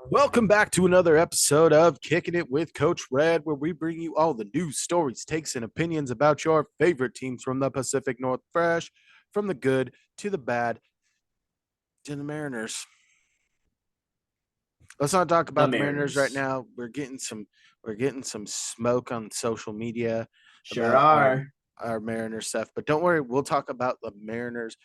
Welcome back to another episode of Kicking It with Coach Red, where we bring you all the news, stories, takes, and opinions about your favorite teams from the Pacific Northwest, from the good to the bad to the Mariners. Let's not talk The about the Mariners right Mariners. now. We're getting some smoke on social media Sure about our are. our Mariner stuff, but don't worry, we'll talk about the Mariners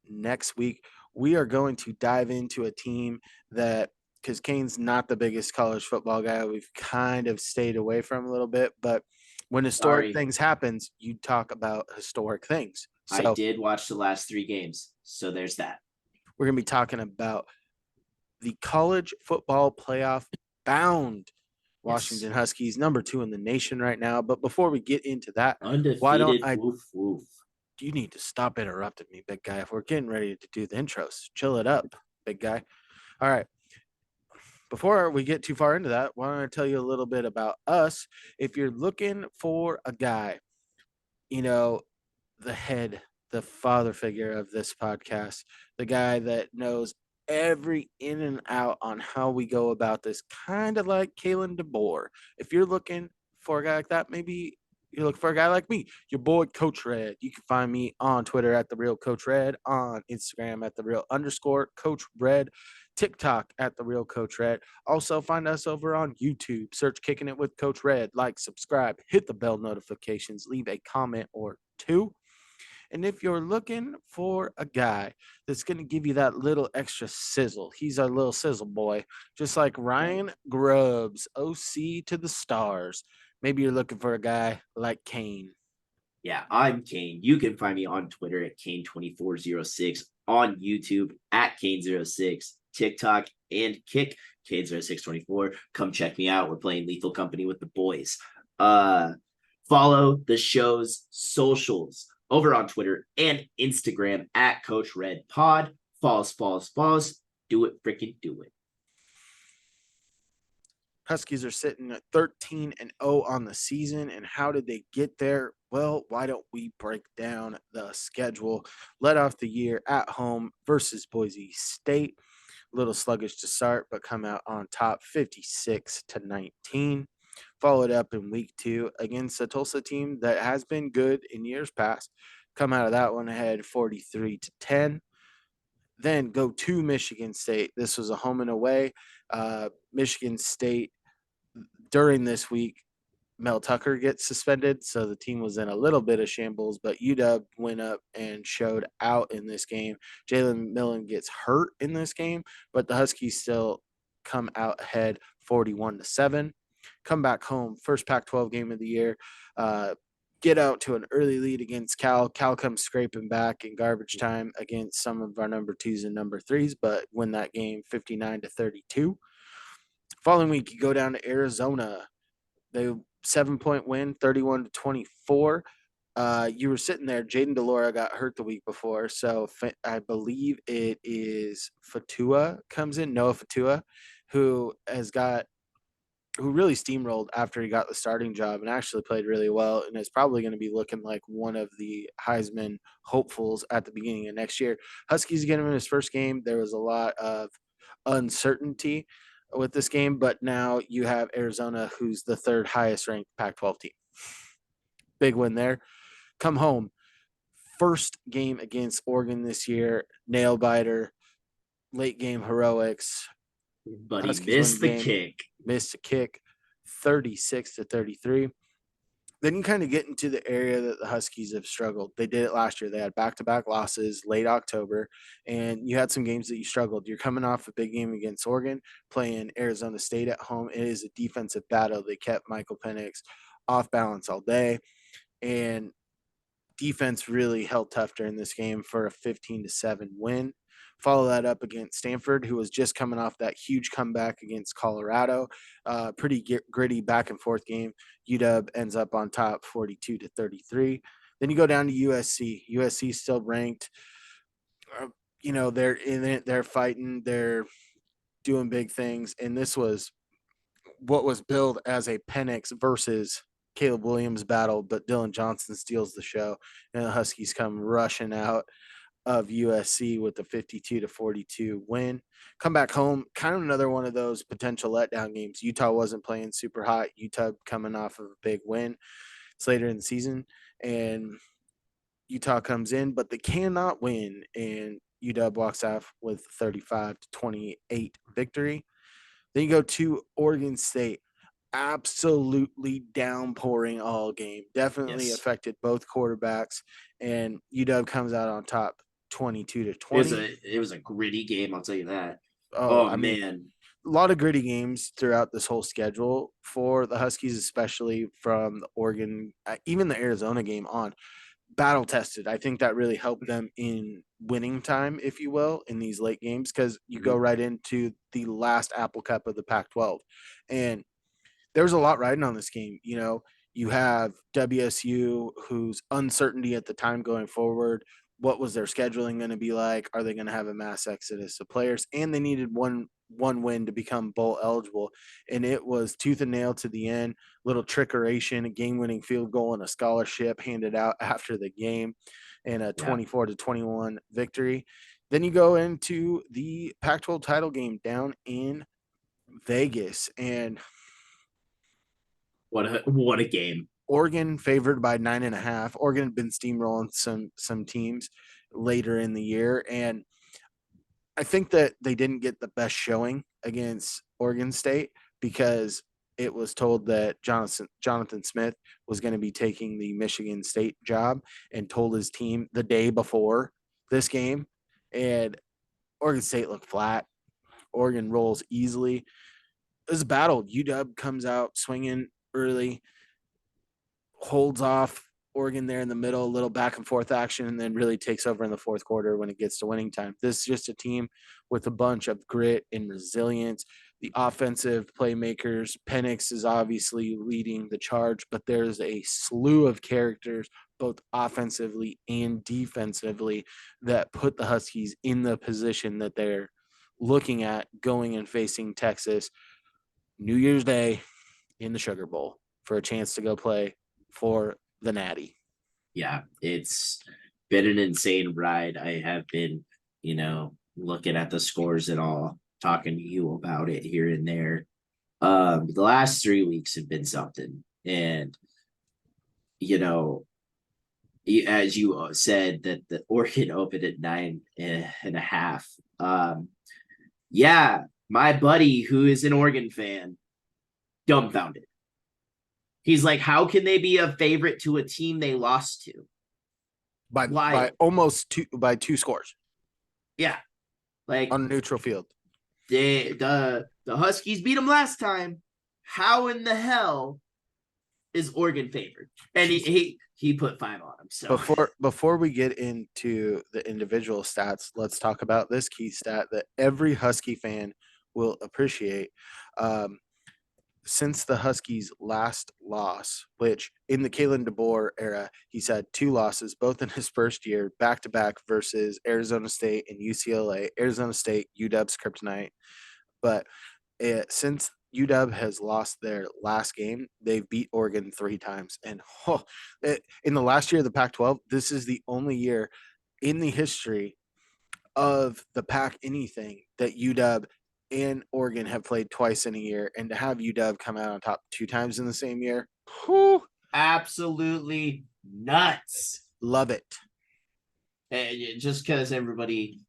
next week. We are going to dive into a team that, because Cain's not the biggest college football guy, we've kind of stayed away from a little bit. But when historic Sorry. things happens, you talk about historic things. I So did watch the last three games. So there's that. we're going to be talking about the college football playoff bound Yes. Washington Huskies, number 2 in the nation right now. But before we get into that, why don't Undefeated. I Woof woof. you need to stop interrupting me, big guy. If we're getting ready to do the intros, chill it up, big guy. All right. Before we get too far into that, why don't I tell you a little bit about us? If you're looking for a guy, you know, the head, the father figure of this podcast, the guy that knows every in and out on how we go about this, kind of like Kalen DeBoer. If you're looking for a guy like that, maybe you're looking for a guy like me, your boy Coach Red. You can find me on Twitter at the real Coach Red, on Instagram at the real underscore Coach Red, TikTok at the real Coach Red. Also find us over on YouTube. Search Kicking It with Coach Red. Like, subscribe, hit the bell notifications, leave a comment or two. And if you're looking for a guy that's going to give you that little extra sizzle, he's our little sizzle boy, just like Ryan Grubbs, OC to the stars. Maybe you're looking for a guy like Cain. Yeah, I'm Cain. You can find me on Twitter at Cain2406, on YouTube at Cain06, TikTok and Kick Cain0624. Come check me out. We're playing Lethal Company with the boys. Uh Follow the show's socials over on Twitter and Instagram at Coach Red Pod. Falls. Do it, freaking do it. Huskies are sitting at 13-0 on the season. And how did they get there? Well, why don't we break down the schedule? Let off the year at home versus Boise State. A little sluggish to start, but come out on top 56-19. Followed up in week 2 against a Tulsa team that has been good in years past. Come out of that one ahead 43-10. Then go to Michigan State. This was a home and away. Michigan State during this week, Mel Tucker gets suspended, so the team was in a little bit of shambles, but UW went up and showed out in this game. Jalen Millen gets hurt in this game, but the Huskies still come out ahead 41-7. Come back home, first Pac-12 game of the year. Get out to an early lead against Cal. Cal comes scraping back in garbage time against some of our number 2s and number 3s, but win that game 59-32. Following week, you go down to Arizona. They 7-point win, 31-24. You were sitting there. Jaden Delora got hurt the week before, so I believe it is Fatua comes in, Noah Fatua, who really steamrolled after he got the starting job and actually played really well, and is probably going to be looking like one of the Heisman hopefuls at the beginning of next year. Huskies get him in his first game. There was a lot of uncertainty with this game, but now you have Arizona, who's the third highest ranked Pac-12 team. Big win there. Come home. First game against Oregon this year, nail biter, late game heroics. But he Huskies win the missed the game, kick. missed a kick, 36-33. Then you kind of get into the area that the Huskies have struggled. They did it last year. They had back-to-back losses late October, and you had some games that you struggled. You're coming off a big game against Oregon, playing Arizona State at home. It is a defensive battle. They kept Michael Penix off balance all day, and defense really held tough during this game for a 15-7 win. Follow that up against Stanford, who was just coming off that huge comeback against Colorado. Pretty gritty back and forth game. UW ends up on top 42-33. Then you go down to USC. USC still ranked. They're in it. They're fighting. They're doing big things. And this was what was billed as a Penix versus Caleb Williams battle, but Dylan Johnson steals the show, and the Huskies come rushing out of USC with the 52-42 win. Come back home, kind of another one of those potential letdown games. Utah wasn't playing super hot. Utah coming off of a big win. It's later in the season, and Utah comes in, but they cannot win, and UW walks off with 35-28 victory. Then you go to Oregon State, absolutely downpouring all game. Definitely Yes. affected both quarterbacks, and UW comes out on top 22 to It was 20. a gritty game, I'll tell you that. Oh, Oh I mean, man. a lot of gritty games throughout this whole schedule for the Huskies, especially from the Oregon, even the Arizona game on. Battle tested. I think that really helped them in winning time, if you will, in these late games because you go Mhm. right into the last Apple Cup of the Pac-12, and there's a lot riding on this game. You know, you have WSU, whose uncertainty at the time going forward. What was their scheduling going to be like? Are they going to have a mass exodus of players? And they needed one win to become bowl eligible, and it was tooth and nail to the end. Little trickeration, a game-winning field goal, and a scholarship handed out after the game, and a Yeah. 24-21 victory. Then you go into the Pac-12 title game down in Vegas, and What a game. Oregon favored by 9.5. Oregon had been steamrolling some teams later in the year, and I think that they didn't get the best showing against Oregon State because it was told that Jonathan Smith was going to be taking the Michigan State job and told his team the day before this game, and Oregon State looked flat. Oregon rolls easily. It was a battle. UW comes out swinging early, holds off Oregon there in the middle, a little back and forth action, and then really takes over in the fourth quarter when it gets to winning time. This is just a team with a bunch of grit and resilience. The offensive playmakers, Penix is obviously leading the charge, but there's a slew of characters, both offensively and defensively, that put the Huskies in the position that they're looking at going and facing Texas New Year's Day in the Sugar Bowl for a chance to go play for the Natty. Yeah, it's been an insane ride. I have been, looking at the scores and all, talking to you about it here and there. The last 3 weeks have been something. And, you know, as you said, that the Oregon opened at 9.5. Yeah, my buddy who is an Oregon fan, dumbfounded. He's like, how can they be a favorite to a team they lost to? By Why? almost two scores Yeah, like on a neutral field. the Huskies beat them last time. How in the hell is Oregon favored? And he put 5 on them. So Before we get into the individual stats, let's talk about this key stat that every Husky fan will appreciate. Um, since the Huskies' last loss, which in the Kalen DeBoer era, he's had 2 losses, both in his first year, back to back versus Arizona State and UCLA. Arizona State, UW's kryptonite. But since UW has lost their last game, they've beat Oregon 3 times. And in the last year of the Pac-12, this is the only year in the history of the Pac anything that UW and Oregon have played twice in a year, and to have UW come out on top 2 times in the same year, whew, absolutely nuts. love it. And just because everybody,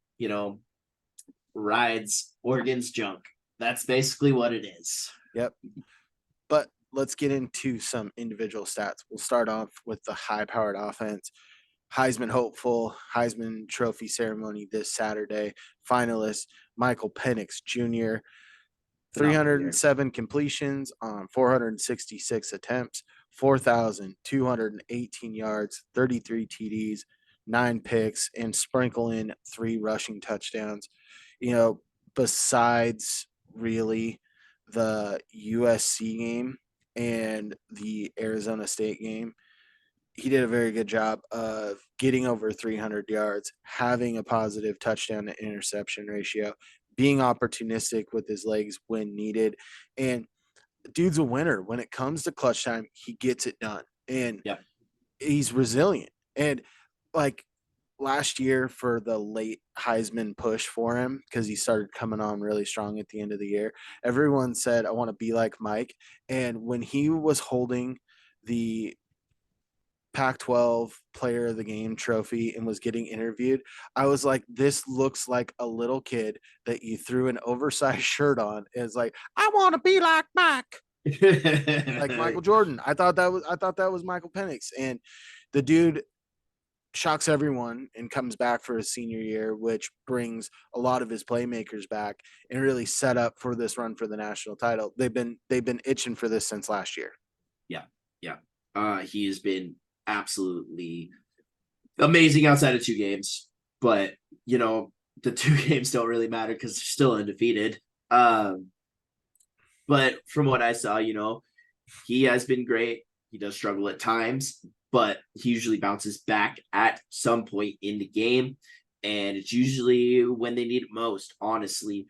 rides Oregon's junk. That's basically what it is. Yep. But let's get into some individual stats. We'll start off with the high-powered offense. Heisman hopeful, Heisman Trophy ceremony this Saturday. Finalist Michael Penix Jr. Phenomenal year. 307 completions on 466 attempts, 4,218 yards, 33 TDs, 9 picks, and sprinkle in 3 rushing touchdowns. You know, besides really the USC game and the Arizona State game, he did a very good job of getting over 300 yards, having a positive touchdown to interception ratio, being opportunistic with his legs when needed. And the dude's a winner. When it comes to clutch time, he gets it done. And Yeah. he's resilient. And like last year for the late Heisman push for him because he started coming on really strong at the end of the year. Everyone said, I want to be like Mike. And when he was holding the Pac 12 player of the game trophy and was getting interviewed, I was like, this looks like a little kid that you threw an oversized shirt on. It's like, I want to be like Mike, like Michael Jordan. I thought that was Michael Penix. And the dude shocks everyone and comes back for his senior year, which brings a lot of his playmakers back and really set up for this run for the national title. They've been itching for this since last year. Yeah, yeah. He has been absolutely amazing outside of 2 games, but the 2 games don't really matter because they're still undefeated. Um, but from what I saw, he has been great. He does struggle at times, but he usually bounces back at some point in the game, and it's usually when they need it most, honestly.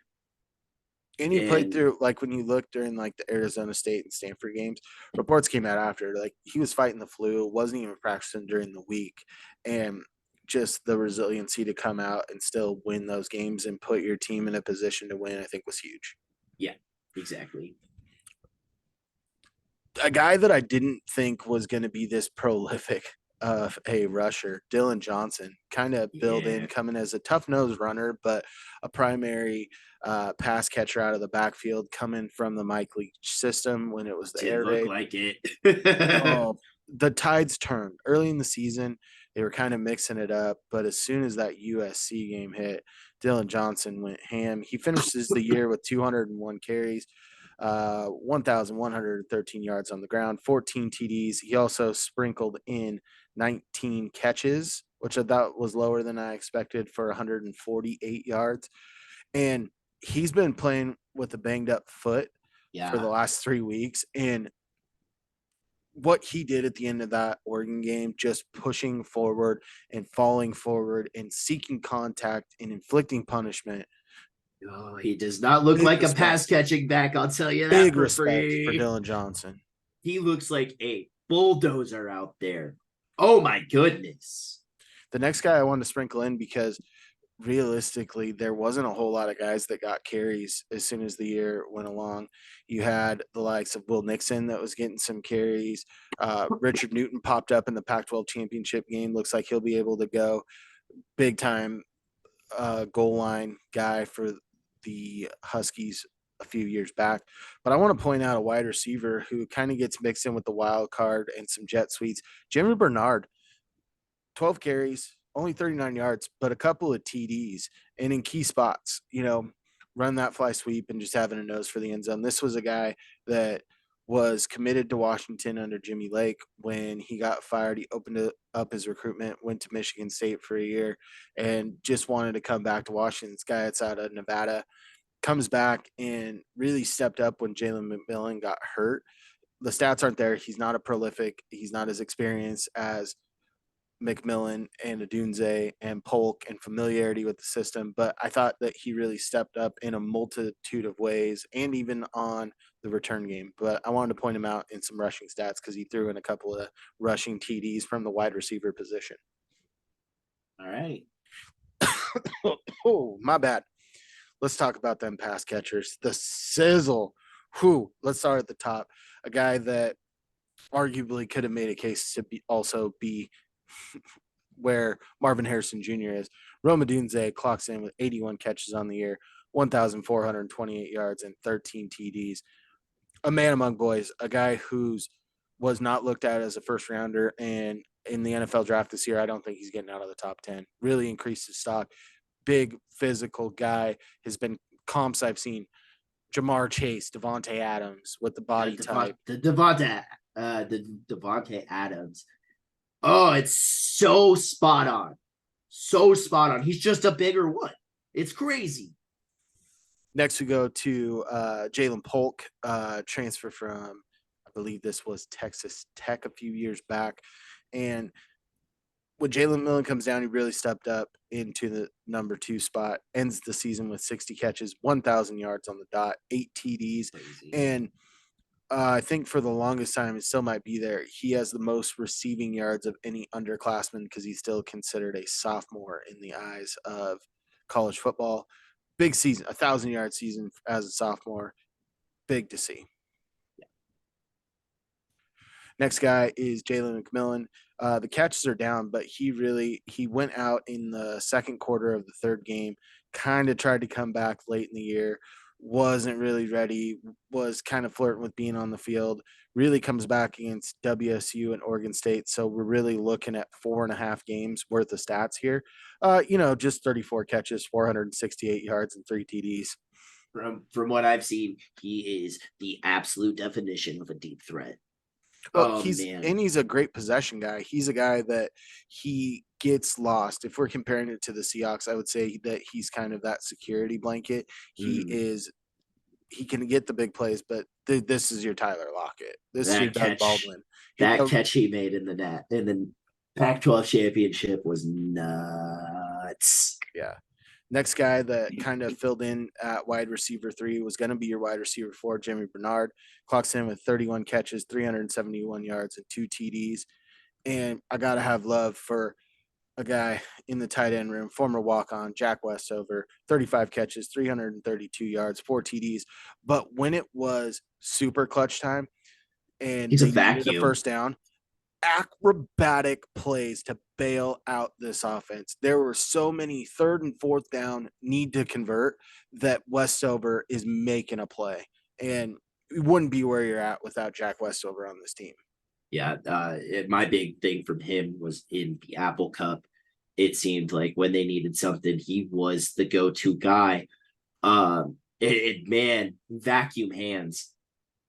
And he played And through, like, when you look during like the Arizona State and Stanford games, reports came out after, like, he was fighting the flu, wasn't even practicing during the week, and just the resiliency to come out and still win those games and put your team in a position to win, I think was huge. yeah, exactly. A guy that I didn't think was going to be this prolific of a rusher, Dylan Johnson, kind of built in, Yeah, coming as a tough nosed runner, but a primary pass catcher out of the backfield, coming from the Mike Leach system when it was the didn't air look raid. like it. Oh, the tides turned early in the season. They were kind of mixing it up, but as soon as that USC game hit, Dylan Johnson went ham. He finishes the year with 201 carries, 1,113 yards on the ground, 14 TDs. He also sprinkled in 19 catches, which I thought was lower than I expected for 148 yards. And he's been playing with a banged up foot for the Yeah. last 3 weeks. And what he did at the end of that Oregon game, just pushing forward and falling forward and seeking contact and inflicting punishment. Oh, he does not look Big like a pass respect, catching back. I'll tell you that big for respect for free. Dylan Johnson. He looks like a bulldozer out there. Oh my goodness. The next guy I wanted to sprinkle in because realistically, there wasn't a whole lot of guys that got carries as soon as the year went along. You had the likes of Will Nixon that was getting some carries. Richard Newton popped up in the Pac 12 championship game. Looks like he'll be able to go big time goal line guy for the Huskies a few years back. But I want to point out a wide receiver who kind of gets mixed in with the wild card and some jet sweeps. Jimmy Bernard, 12 carries, only 39 yards, but a couple of TDs and in key spots, run that fly sweep and just having a nose for the end zone. This was a guy that was committed to Washington under Jimmy Lake. When he got fired, he opened up his recruitment, went to Michigan State for a year, and just wanted to come back to Washington. This guy that's out of Nevada comes back and really stepped up when Jalen McMillan got hurt. The stats aren't there. He's not a prolific. He's not as experienced as McMillan and Adunze and Polk and familiarity with the system, but I thought that he really stepped up in a multitude of ways and even on the return game. But I wanted to point him out in some rushing stats because he threw in a couple of rushing TDs from the wide receiver position. All right. Oh, my bad. Let's talk about them pass catchers. The sizzle. Whew. Let's start at the top. A guy that arguably could have made a case to also be where Marvin Harrison Jr. is. Rome Odunze clocks in with 81 catches on the year, 1,428 yards, and 13 TDs. A man among boys, a guy who's was not looked at as a first rounder, and in the NFL draft this year, I don't think he's getting out of the top 10. Really increased his stock. Big physical guy. Has been comps I've seen. Jamar Chase, Devontae Adams with the The body Devon, type. the Devontae Adams. Oh, it's so spot on. So spot on. He's just a bigger one. It's crazy. Next, we go to Jalen Polk, transfer from, I believe this was Texas Tech a few years back. And when Jalen Millen comes down, he really stepped up into the number 2 spot, ends the season with 60 catches, 1,000 yards on the dot, 8 TDs. Crazy. And I think for the longest time, it still might be there. He has the most receiving yards of any underclassman because he's still considered a sophomore in the eyes of college football. Big season, 1,000-yard season as a sophomore. Big to see. Next guy is Jalen McMillan. The catches are down, but he went out in the second quarter of the third game, kind of tried to come back late in the year, wasn't really ready, was kind of flirting with being on the field. Really comes back against WSU and Oregon State, so we're really looking at 4.5 games worth of stats here. Just 34 catches, 468 yards, and 3 TDs. From what I've seen, he is the absolute definition of a deep threat. Well, Oh he's man. and he's a great possession guy. He's a guy that he gets lost. If we're comparing it to the Seahawks, I would say that he's kind of that security blanket. Mm. He can get the big plays, but this is your Tyler Lockett. This is your That Doug catch, Baldwin. that catch he made in the net in the Pac-12 championship was nuts. Yeah. Next guy that kind of filled in at wide receiver 3 was going to be your wide receiver 4, Jimmy Bernard. Clocks in with 31 catches, 371 yards, and 2 TDs. And I got to have love for a guy in the tight end room, former walk on, Jack Westover, 35 catches, 332 yards, 4 TDs. But when it was super clutch time and He's a they needed a vacuum. first down, acrobatic plays to bail out this offense. There were so many third and fourth down need to convert that Westover is making a play. And it wouldn't be where you're at without Jack Westover on this team. Yeah, my big thing from him was in the Apple Cup. It seemed like when they needed something, he was the go-to guy. Man, vacuum hands.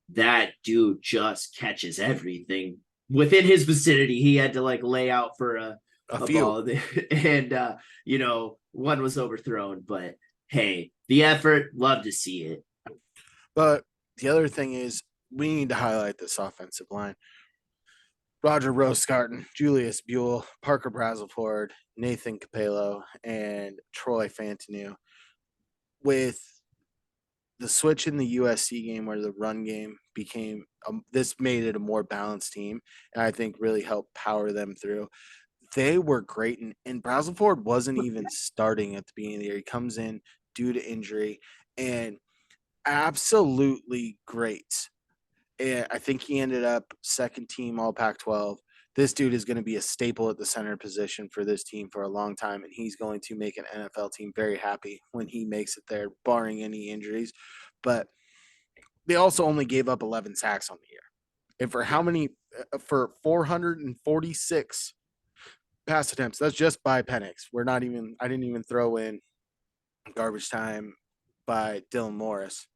That dude just catches everything within his vicinity. He had to like lay out for A a few. ball, and one was overthrown. But hey, the effort, love to see it. But the other thing is we need to highlight this offensive line. Roger Roscarton, Julius Buell, Parker Brazelford, Nathan Capello, and Troy Fantinu. With the switch in the USC game where the run game became this made it a more balanced team, and I think really helped power them through. They were great, and Brazelford wasn't even starting at the beginning of the year. He comes in due to injury and absolutely great. And I think he ended up second team All Pac-12. This dude is going to be a staple at the center position for this team for a long time, and he's going to make an NFL team very happy when he makes it there, barring any injuries. But they also only gave up 11 sacks on the year. And for how Yeah, many? For 446 pass attempts. That's just by Penix. I didn't even throw in garbage time by Dylan Morris.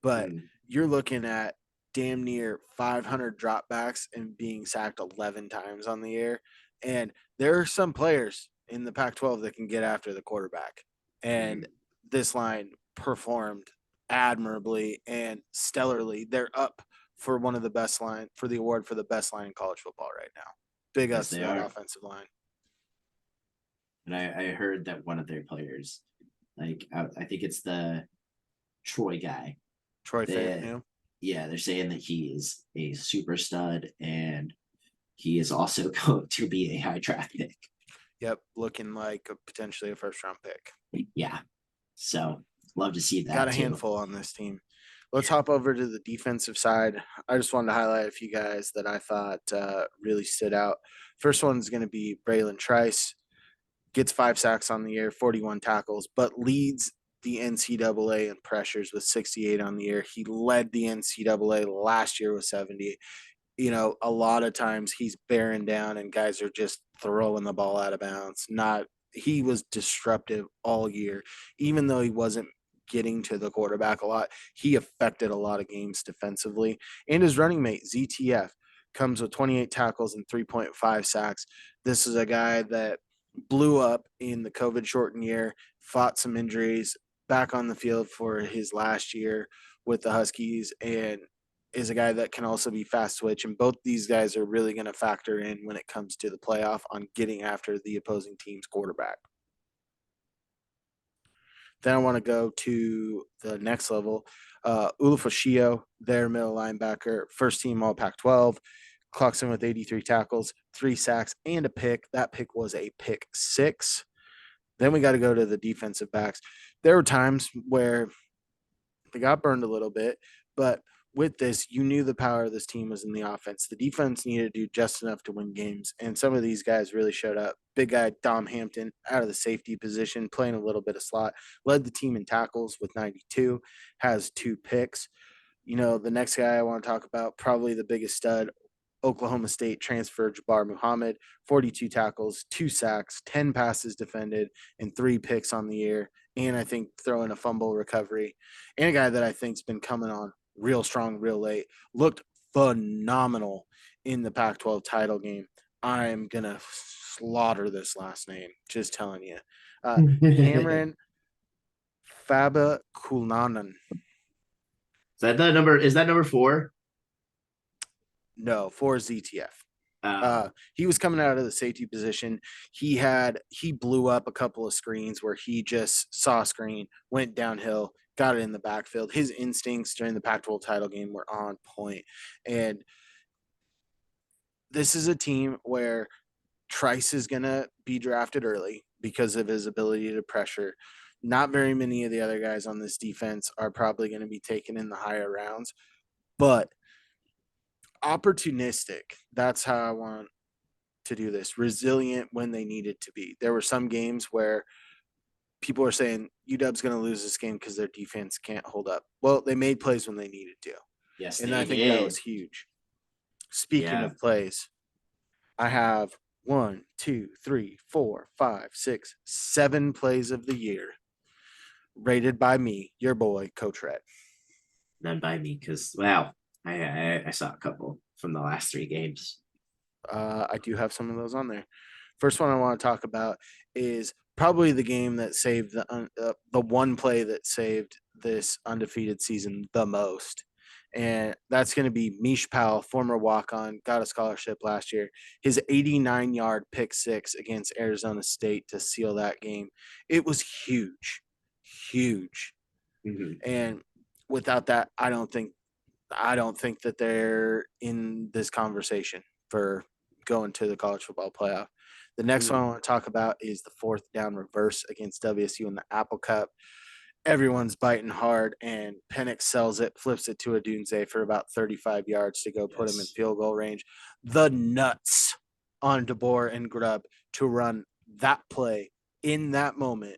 But mm. you're looking at damn near 500 dropbacks and being sacked 11 times on the year. And there are some players in the Pac 12 that can get after the quarterback. And Mm. this line performed admirably and stellarly. They're up for one of the best line for the award for the best line in college football right now. Big Yes, ups to they that are. offensive line. And I heard that one of their players, like I think it's the Troy guy. Troy They, Fantanu. yeah, they're saying that he is a super stud and he is also going to be a high draft pick. Yep, looking like potentially a first round pick. Yeah. So love to see Got that a too. handful on this team. Let's hop over to the defensive side. I just wanted to highlight a few guys that I thought really stood out. First one is going to be Braylon Trice. Gets 5 sacks on the year, 41 tackles, but leads the NCAA in pressures with 68 on the year. He led the NCAA last year with 70. A lot of times he's bearing down and guys are just throwing the ball out of bounds. Not He was disruptive all year, even though he wasn't getting to the quarterback a lot. He affected a lot of games defensively. And his running mate, ZTF, comes with 28 tackles and 3.5 sacks. This is a guy that blew up in the COVID shortened year, fought some injuries, back on the field for his last year with the Huskies, and is a guy that can also be fast switch. And both these guys are really going to factor in when it comes to the playoff on getting after the opposing team's quarterback. Then I want to go to the next level. Ulufashio, their middle linebacker, first team All Pac-12, clocks in with 83 tackles, 3 sacks, and a pick. That pick was a pick six. Then we got to go to the defensive backs. There were times where they got burned a little bit, but with this, you knew the power of this team was in the offense. The defense needed to do just enough to win games, and some of these guys really showed up. Big guy Dom Hampton out of the safety position, playing a little bit of slot, led the team in tackles with 92, has 2 picks. The next guy I want to talk about, probably the biggest stud, Oklahoma State transfer Jabbar Muhammad, 42 tackles, 2 sacks, 10 passes defended, and 3 picks on the year. And I think throwing a fumble recovery. And a guy that I think's been coming on real strong, real late, looked phenomenal in the Pac 12 title game. I'm going to slaughter this last name, just telling you. Cameron Faba Kulanan. Is that number 4? No, for ZTF. Oh, He was coming out of the safety position. He blew up a couple of screens where he just saw a screen, went downhill, got it in the backfield. His instincts during the Pac-12 title game were on point. And this is a team where Trice is going to be drafted early because of his ability to pressure. Not very many of the other guys on this defense are probably going to be taken in the higher rounds, but opportunistic. That's how I want to do this. Resilient when they needed to be. There were some games where people are saying UW's going to lose this game because their defense can't hold up. Well, they made plays when they needed to. yes, And I they think that did. was huge. Speaking Yeah. of plays, I have 1, 2, 3, 4, 5, 6, 7 plays of the year rated by me, your boy, Coach Red. None by me because, wow, I saw a couple from the last 3 games. I do have some of those on there. First one I want to talk about is probably the game that saved the one play that saved this undefeated season the most. And that's going to be Mish Powell, former walk-on, got a scholarship last year. His 89-yard pick six against Arizona State to seal that game. It was huge, huge. Mm-hmm. And without that, I don't think that they're in this conversation for going to the college football playoff. The next one I want to talk about is the 4th down reverse against WSU in the Apple Cup. Everyone's biting hard, and Penix sells it, flips it to Adunze for about 35 yards to go put him in field goal range. The nuts on DeBoer and Grubb to run that play in that moment,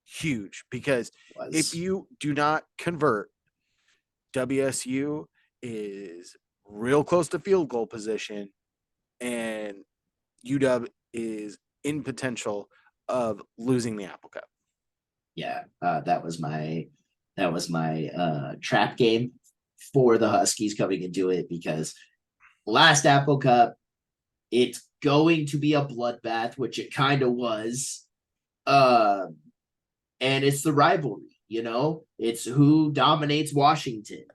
huge. Because if you do not convert, WSU is real close to field goal position, and UW is in potential of losing the Apple Cup. Yeah, that was my trap game for the Huskies coming into it because last Apple Cup, it's going to be a bloodbath, which it kind of was. And it's the rivalry, it's who dominates Washington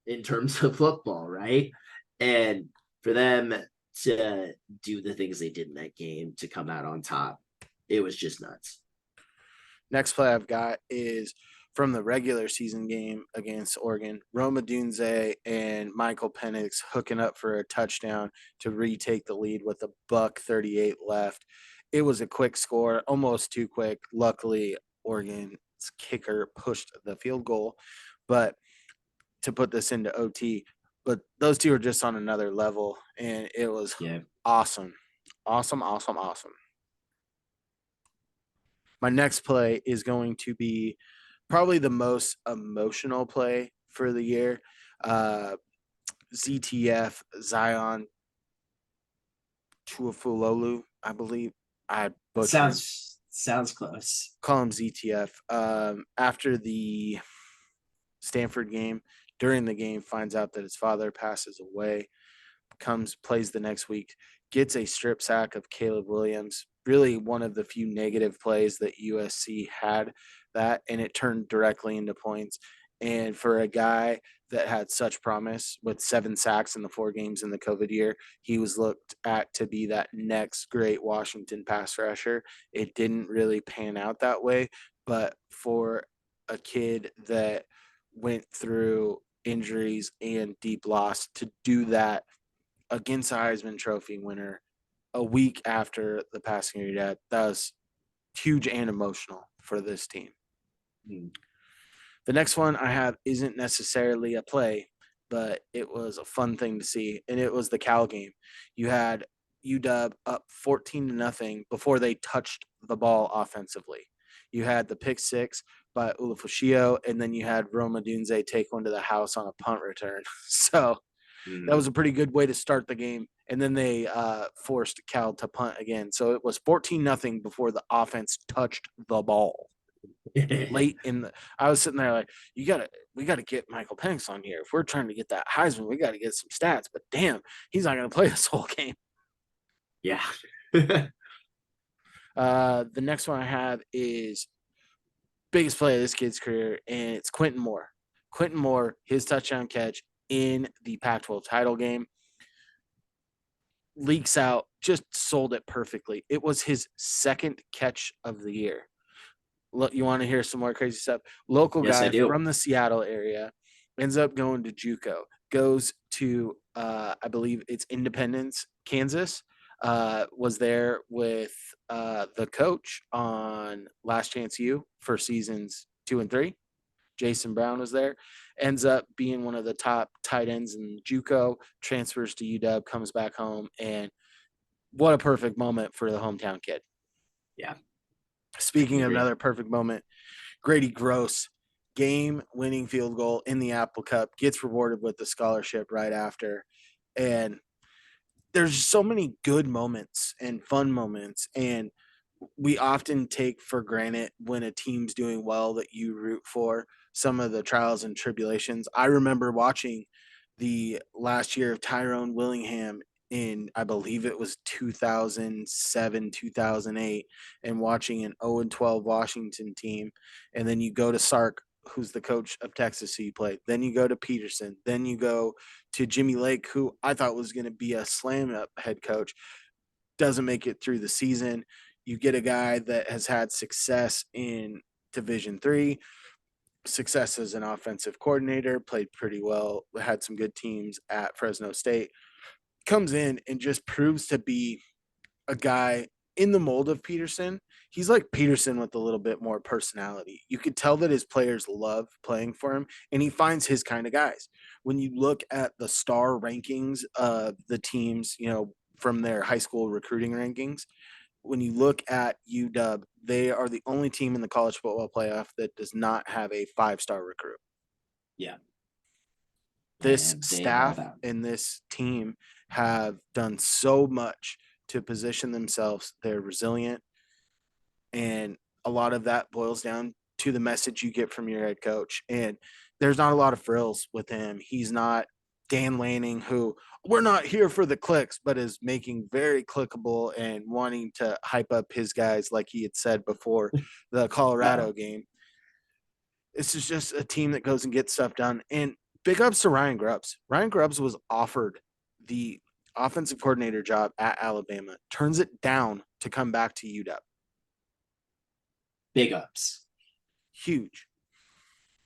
in terms of football, right? And for them to do the things they did in that game to come out on top, it was just nuts. Next play I've got is from the regular season game against Oregon. Roma Dunze and Michael Penix hooking up for a touchdown to retake the lead with $1:38 left. It was a quick score, almost too quick. Luckily, Oregon's kicker pushed the field goal, but to put this into OT. But those two are just on another level, and it was awesome. Awesome, awesome, awesome. My next play is going to be probably the most emotional play for the year. ZTF Zion Tuafulolu, I believe. I butchered. Sounds close. Call him ZTF. After the Stanford game, during the game, finds out that his father passes away, plays the next week, gets a strip sack of Caleb Williams. Really one of the few negative plays that USC had and it turned directly into points. And for a guy that had such promise with 7 sacks in the 4 games in the COVID year, he was looked at to be that next great Washington pass rusher. It didn't really pan out that way, but for a kid that went through injuries and deep loss to do that against a Heisman Trophy winner a week after the passing of your dad. That was huge and emotional for this team. Mm. The next one I have isn't necessarily a play, but it was a fun thing to see, and it was the Cal game. You had UW up 14-0 before they touched the ball offensively. You had the pick six by Ulafushio, and then you had Roma Dunze take one to the house on a punt return. So that was Mm. a pretty good way to start the game. And then they forced Cal to punt again. So it was 14-0 before the offense touched the ball. Late in the, I was sitting there like, we gotta get Michael Penix on here. If we're trying to get that Heisman, we got to get some stats. But damn, he's not gonna play this whole game. Yeah. The next one I have is biggest play of this kid's career, and it's Quentin Moore. Quentin Moore, his touchdown catch in the Pac-12 title game, leaks out, just sold it perfectly. It was his second catch of the year. You want to hear some more crazy stuff? Local Yes, I guy do. from the Seattle area ends up going to JUCO, goes to I believe it's Independence, Kansas. Was there with the coach on Last Chance U for seasons 2 and 3. Jason Brown was there. Ends up being one of the top tight ends in JUCO. Transfers to UW, comes back home, and what a perfect moment for the hometown kid. Yeah. Speaking of Agree. another perfect moment, Grady Gross, game-winning field goal in the Apple Cup, gets rewarded with the scholarship right after. And there's so many good moments and fun moments. And we often take for granted when a team's doing well that you root for some of the trials and tribulations. I remember watching the last year of Tyrone Willingham in, I believe it was 2007, 2008, and watching an 0-12 Washington team. And then you go to Sark, who's the coach of Texas, who you played. Then you go to Peterson. Then you go to Jimmy Lake, who I thought was going to be a slam up head coach, doesn't make it through the season. You get a guy that has had success in Division III, success as an offensive coordinator, played pretty well, had some good teams at Fresno State, comes in and just proves to be a guy in the mold of Peterson. He's like Peterson with a little bit more personality. You could tell that his players love playing for him, and he finds his kind of guys. When you look at the star rankings of the teams, from their high school recruiting rankings, when you look at UW, they are the only team in the college football playoff that does not have a 5-star recruit. Yeah. This And they know staff that. and this team have done so much to position themselves. They're resilient, and a lot of that boils down to the message you get from your head coach. And there's not a lot of frills with him. He's not Dan Lanning, who we're not here for the clicks, but is making very clickable and wanting to hype up his guys like he had said before the Colorado No. game. This is just a team that goes and gets stuff done. And big ups to Ryan Grubbs. Ryan Grubbs was offered the offensive coordinator job at Alabama, turns it down to come back to UW. Big ups. Huge.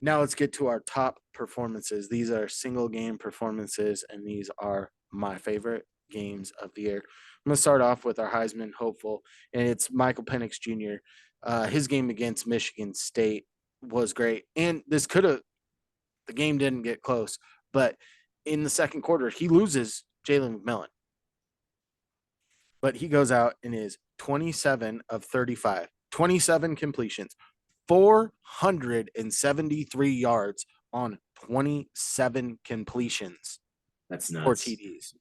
Now let's get to our top performances. These are single game performances, and these are my favorite games of the year. I'm going to start off with our Heisman hopeful, and it's Michael Penix Jr. His game against Michigan State was great. And this could have, the game didn't get close, but in the second quarter, he loses Jalen McMillan. But he goes out and is 27 of 35, 27 completions, 473 yards on 27 completions That's for nuts. TDs.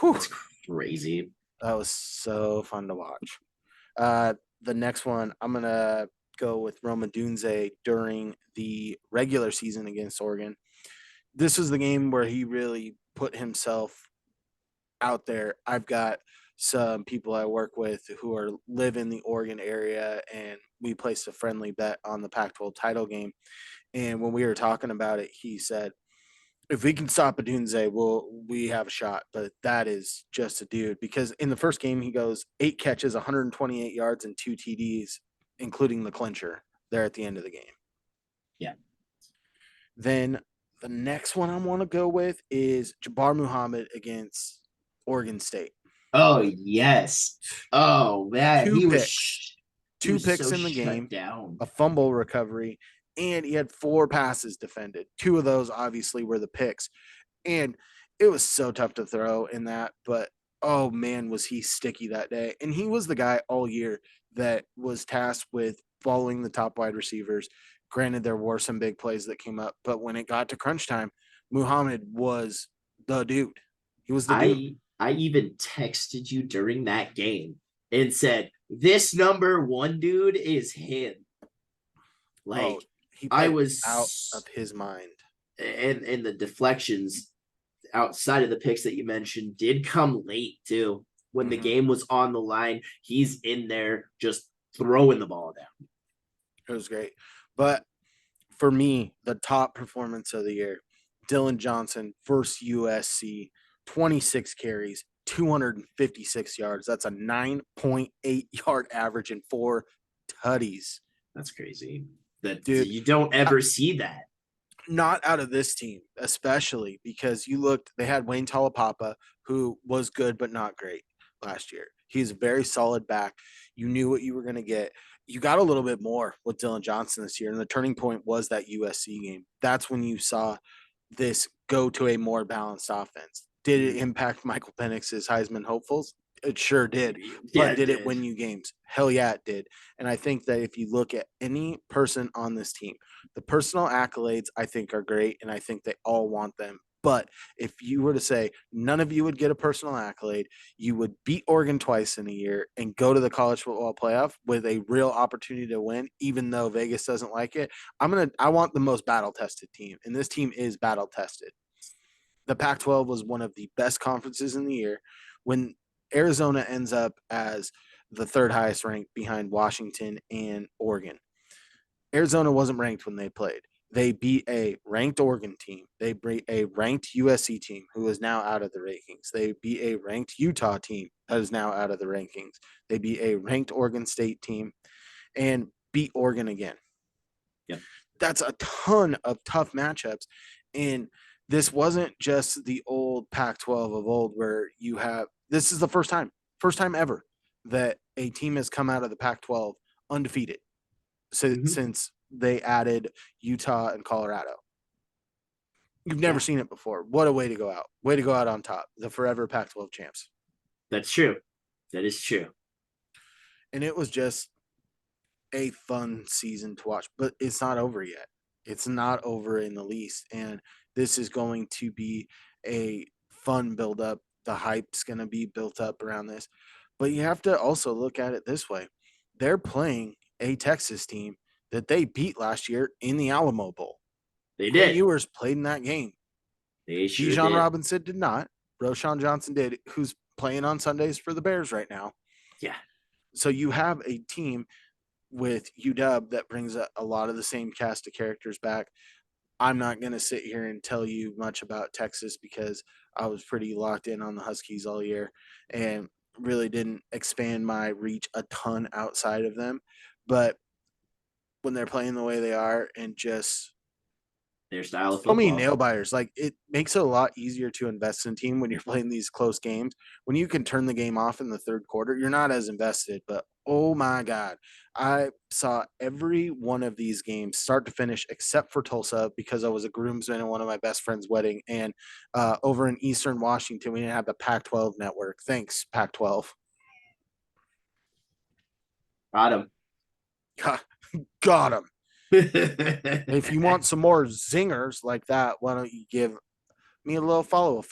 Whew, That's crazy. that was so fun to watch. The next one, I'm going to go with Roma Dunze during the regular season against Oregon. This was the game where he really put himself out there. I've got some people I work with who live in the Oregon area, and we placed a friendly bet on the Pac-12 title game. And when we were talking about it, he said, if we can stop Adunze, we have a shot. But that is just a dude, because in the first game, he goes 8 catches, 128 yards, and 2 TDs, including the clincher there at the end of the game. Yeah. Then the next one I want to go with is Jabbar Muhammad against Oregon State. Oh yes. Oh man, Two picks, he two was picks so in the shut game, down. a fumble recovery, and he had 4 passes defended. 2 of those obviously were the picks. And it was so tough to throw in that, but oh man, was he sticky that day. And he was the guy all year that was tasked with following the top wide receivers. Granted, there were some big plays that came up, but when it got to crunch time, Muhammad was the dude. He was the dude. I even texted you during that game and said, "This number one dude is him." Oh, Like he I played out of was, his mind. and the deflections outside of the picks that you mentioned did come late too. When the Mm-hmm. game was on the line, he's in there just throwing the ball down. It was great. But for me, the top performance of the year, Dylan Johnson versus USC, 26 carries, 256 yards. That's a 9.8 yard average and 4 tutties. That's crazy. That Dude, you don't ever see that. not out of this team, especially because you looked, they had Wayne Talapapa, who was good but not great last year. He's a very solid back. You knew what you were going to get. You got a little bit more with Dylan Johnson this year. And the turning point was that USC game. That's when you saw this go to a more balanced offense. Did it impact Michael Penix's Heisman hopefuls? It sure did. Yeah, But it did it did. win you games? Hell yeah, it did. And I think that if you look at any person on this team, the personal accolades I think are great, and I think they all want them. But if you were to say none of you would get a personal accolade, you would beat Oregon twice in a year and go to the college football playoff with a real opportunity to win, even though Vegas doesn't like it. I want the most battle tested team, and this team is battle tested. The Pac 12 was one of the best conferences in the year. When Arizona ends up as the third highest ranked behind Washington and Oregon, Arizona wasn't ranked when they played. They beat a ranked Oregon team. They beat a ranked USC team who is now out of the rankings. They beat a ranked Utah team that is now out of the rankings. They beat a ranked Oregon State team and beat Oregon again. Yep. That's a ton of tough matchups. And this wasn't just the old Pac 12 of old where you have this is the first time ever that a team has come out of the Pac 12 undefeated since they added Utah and Colorado. You've never seen it before. What a way to go out. Way to go out on top. The forever Pac 12 champs. That's true. That is true. And it was just a fun season to watch, but it's not over yet. It's not over in the least. And this is going to be a fun build up. The hype's going to be built up around this. But you have to also look at it this way. They're playing a Texas team that they beat last year in the Alamo Bowl. They Quinn did. Ewers played in that game. They sure Bijan did. Robinson did not. Roshan Johnson did, who's playing on Sundays for the Bears right now. Yeah. So you have a team with UW that brings a lot of the same cast of characters back. I'm not going to sit here and tell you much about Texas because I was pretty locked in on the Huskies all year and really didn't expand my reach a ton outside of them. But when they're playing the way they are and just Their style of so many football. nail biters, like it makes it a lot easier to invest in a team when you're playing these close games. When you can turn the game off in the third quarter, you're not as invested. But oh my God, I saw every one of these games start to finish except for Tulsa because I was a groomsman at one of my best friend's wedding. And over in Eastern Washington, we didn't have the Pac 12 network. Thanks, Pac 12. Got him. Got him. If you want some more zingers like that, why don't you give me a little follow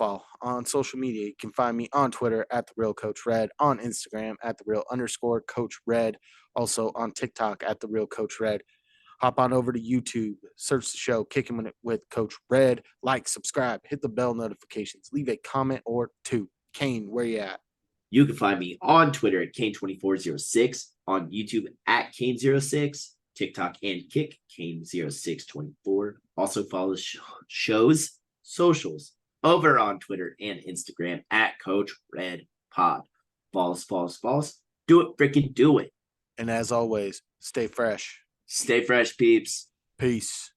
on social media? You can find me on Twitter at the real Coach Red, on Instagram at the real _ Coach Red, also on TikTok at the real Coach Red. Hop on over to YouTube, search the show Kickin with Coach Red, like, subscribe, hit the bell notifications, leave a comment or two. Cain, where you at? You can find me on Twitter at Cain2406, on YouTube at Cain06, TikTok and Kick, Cain0624. Also follow shows, socials over on Twitter and Instagram at Coach Red Pod. Follow us. Do it, freaking do it. And as always, stay fresh. Stay fresh, peeps. Peace.